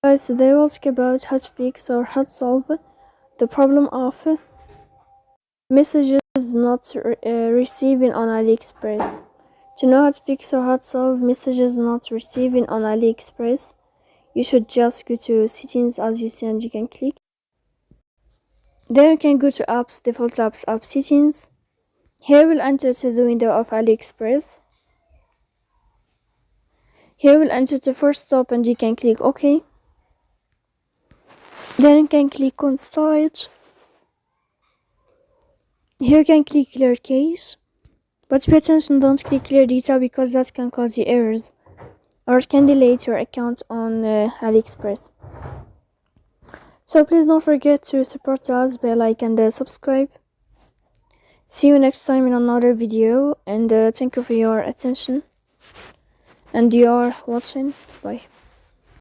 Guys, today we'll talk about how to fix or how to solve the problem of messages not receiving on AliExpress. To know how to fix or how to solve messages not receiving on AliExpress, you should just go to settings as you see, and you can click. Then you can go to apps, default apps, app settings. Here we'll enter to the window of AliExpress. Here we'll enter to first stop and you can click OK. Then you can click on storage. Here you can click clear cache, but pay attention, don't click clear data because that can cause you errors or it can delete your account on AliExpress. So please don't forget to support us by like and subscribe. See you next time in another video, and thank you for your attention and your watching. Bye.